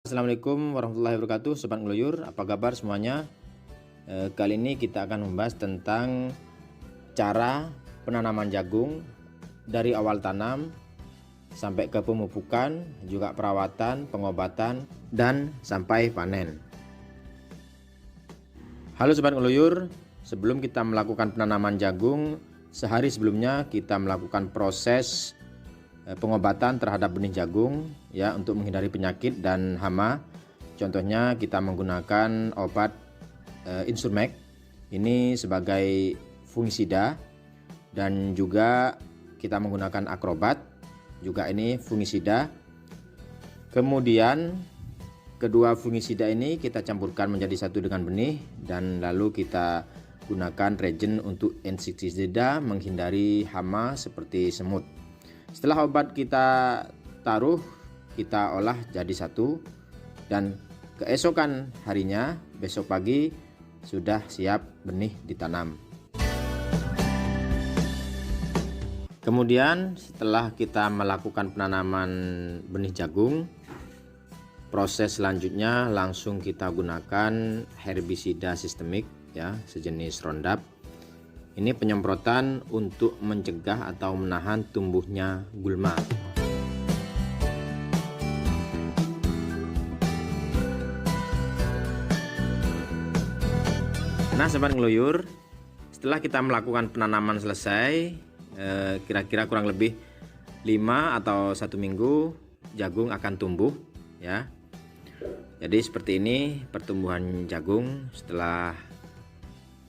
Assalamualaikum warahmatullahi wabarakatuh, Sobat Ngeluyur, apa kabar semuanya? Kali ini kita akan membahas tentang cara penanaman jagung dari awal tanam sampai ke pemupukan, juga perawatan, pengobatan, dan sampai panen. Halo Sobat Ngeluyur, sebelum kita melakukan penanaman jagung, sehari sebelumnya kita melakukan proses pengobatan terhadap benih jagung ya, untuk menghindari penyakit dan hama. Contohnya kita menggunakan obat Insurmek ini sebagai fungisida, dan juga kita menggunakan Acrobat juga ini fungisida. Kemudian kedua fungisida ini kita campurkan menjadi satu dengan benih, dan lalu kita gunakan reagen untuk insektisida menghindari hama seperti semut. Setelah obat kita taruh, kita olah jadi satu, dan keesokan harinya, besok pagi sudah siap benih ditanam. Kemudian setelah kita melakukan penanaman benih jagung, proses selanjutnya langsung kita gunakan herbisida sistemik ya, sejenis Roundup. Ini penyemprotan untuk mencegah atau menahan tumbuhnya gulma. Nah Sobat Ngeluyur, setelah kita melakukan penanaman selesai, kira-kira kurang lebih 5 atau 1 minggu jagung akan tumbuh ya. Jadi seperti ini pertumbuhan jagung setelah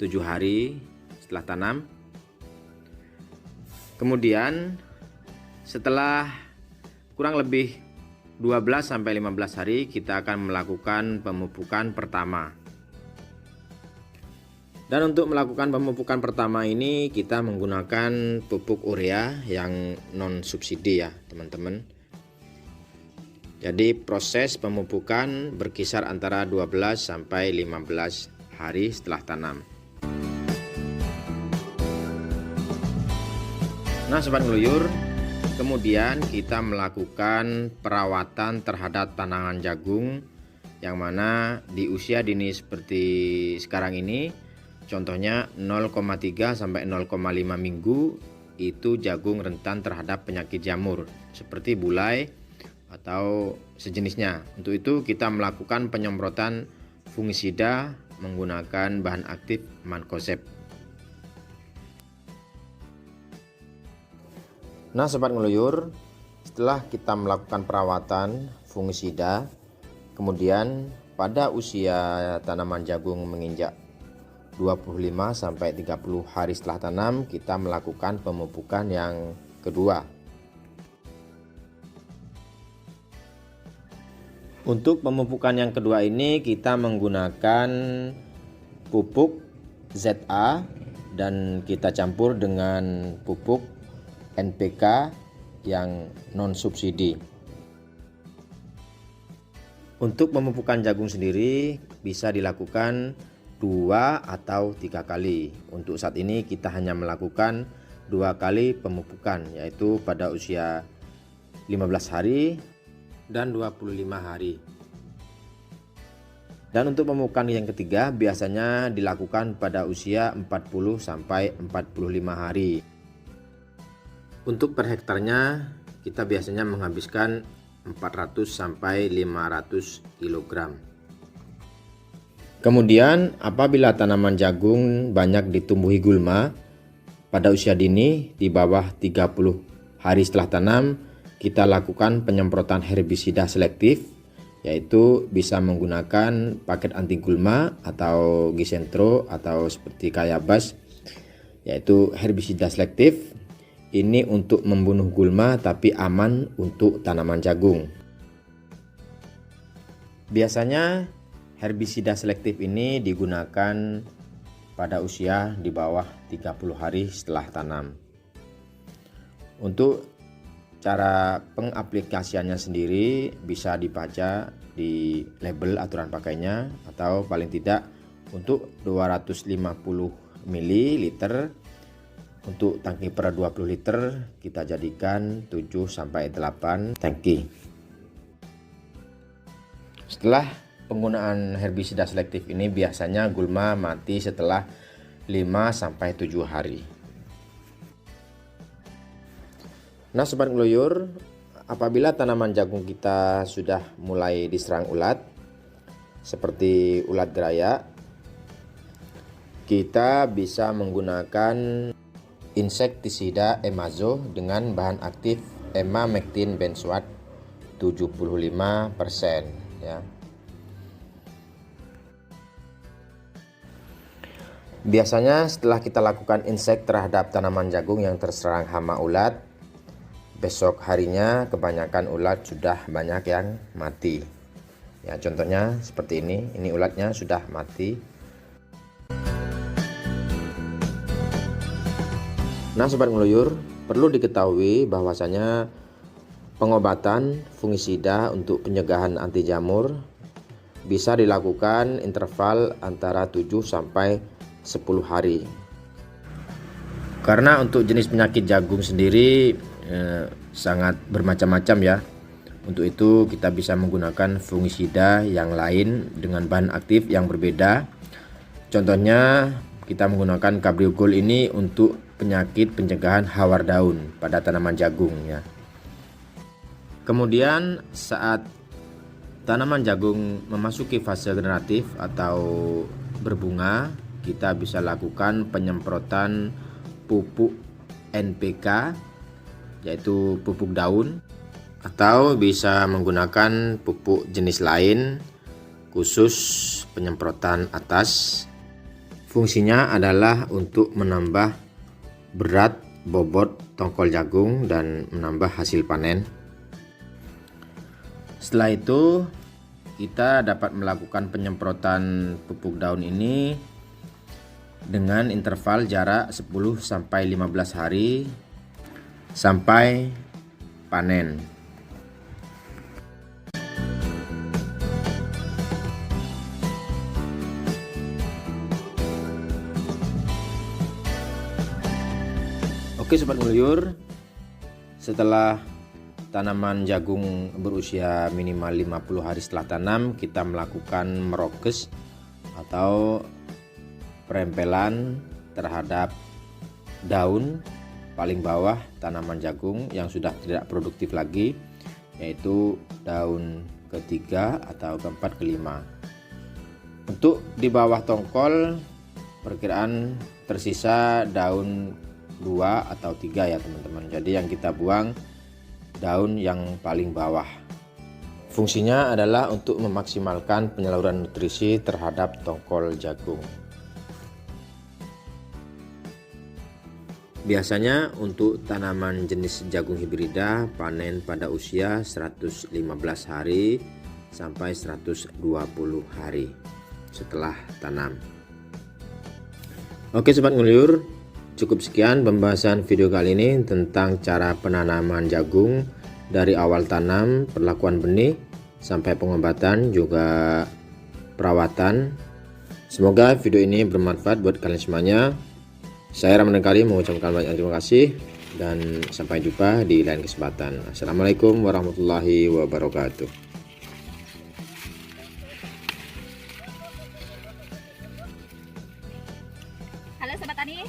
7 hari setelah tanam. Kemudian setelah kurang lebih 12-15 hari kita akan melakukan pemupukan pertama. Dan untuk melakukan pemupukan pertama ini kita menggunakan pupuk urea yang non subsidi ya teman-teman. Jadi proses pemupukan berkisar antara 12-15 hari setelah tanam. Nah Sobat Ngeluyur, kemudian kita melakukan perawatan terhadap tanaman jagung yang mana di usia dini seperti sekarang ini, contohnya 0,3 sampai 0,5 minggu itu jagung rentan terhadap penyakit jamur seperti bulai atau sejenisnya. Untuk itu kita melakukan penyemprotan fungisida menggunakan bahan aktif Mancozeb. Nah Sobat Ngeluyur, setelah kita melakukan perawatan fungisida, kemudian pada usia tanaman jagung menginjak 25-30 hari setelah tanam, kita melakukan pemupukan yang kedua. Untuk pemupukan yang kedua ini kita menggunakan pupuk ZA dan kita campur dengan pupuk NPK yang non subsidi. Untuk pemupukan jagung sendiri bisa dilakukan 2 atau 3 kali. Untuk saat ini kita hanya melakukan 2 kali pemupukan, yaitu pada usia 15 hari dan 25 hari. Dan untuk pemupukan yang ketiga biasanya dilakukan pada usia 40 sampai 45 hari. Untuk per hektarnya kita biasanya menghabiskan 400 sampai 500 kg. Kemudian apabila tanaman jagung banyak ditumbuhi gulma pada usia dini di bawah 30 hari setelah tanam, kita lakukan penyemprotan herbisida selektif, yaitu bisa menggunakan paket anti gulma atau Gisentro atau seperti Kayabas, yaitu herbisida selektif. Ini untuk membunuh gulma tapi aman untuk tanaman jagung. Biasanya herbisida selektif ini digunakan pada usia di bawah 30 hari setelah tanam. Untuk cara pengaplikasiannya sendiri bisa dibaca di label aturan pakainya, atau paling tidak untuk 250 ml. Untuk tangki per 20 liter kita jadikan 7-8 tangki. Setelah penggunaan herbisida selektif ini biasanya gulma mati setelah 5-7 hari. Nah sobat ngeloyor, apabila tanaman jagung kita sudah mulai diserang ulat seperti ulat gerayak, kita bisa menggunakan insektisida Emazo dengan bahan aktif emamectin benzoat 75% ya. Biasanya setelah kita lakukan insek terhadap tanaman jagung yang terserang hama ulat, besok harinya kebanyakan ulat sudah banyak yang mati. Ya, contohnya seperti ini ulatnya sudah mati. Nah sobat ngeloyor, perlu diketahui bahwasanya pengobatan fungisida untuk pencegahan anti jamur bisa dilakukan interval antara 7-10 hari. Karena untuk jenis penyakit jagung sendiri sangat bermacam-macam ya. Untuk itu kita bisa menggunakan fungisida yang lain dengan bahan aktif yang berbeda. Contohnya kita menggunakan Cabriogol ini untuk penyakit pencegahan hawar daun pada tanaman jagung ya. Kemudian saat tanaman jagung memasuki fase generatif atau berbunga, kita bisa lakukan penyemprotan pupuk NPK yaitu pupuk daun, atau bisa menggunakan pupuk jenis lain khusus penyemprotan atas. Fungsinya adalah untuk menambah berat bobot tongkol jagung dan menambah hasil panen. Setelah itu kita dapat melakukan penyemprotan pupuk daun ini dengan interval jarak 10-15 hari sampai panen. Oke sobat ngeloyor, setelah tanaman jagung berusia minimal 50 hari setelah tanam, kita melakukan merokes atau perempelan terhadap daun paling bawah tanaman jagung yang sudah tidak produktif lagi, yaitu daun ketiga atau keempat, kelima. Untuk di bawah tongkol perkiraan tersisa daun 2 atau 3 ya teman-teman. Jadi yang kita buang daun yang paling bawah. Fungsinya adalah untuk memaksimalkan penyaluran nutrisi terhadap tongkol jagung. Biasanya untuk tanaman jenis jagung hibrida panen pada usia 115 hari sampai 120 hari setelah tanam. Oke sobat ngeloyor, cukup sekian pembahasan video kali ini tentang cara penanaman jagung dari awal tanam, perlakuan benih, sampai pengobatan juga perawatan. Semoga video ini bermanfaat buat kalian semuanya. Saya Ramadan Karim mengucapkan banyak terima kasih dan sampai jumpa di lain kesempatan. Assalamualaikum warahmatullahi wabarakatuh. Halo Sobat Tani,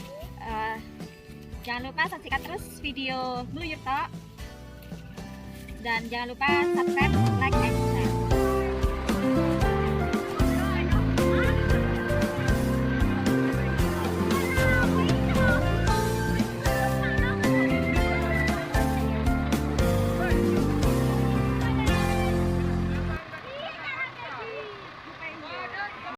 jangan lupa saksikan terus video Ngeloyor Tok, dan jangan lupa subscribe, like, and share.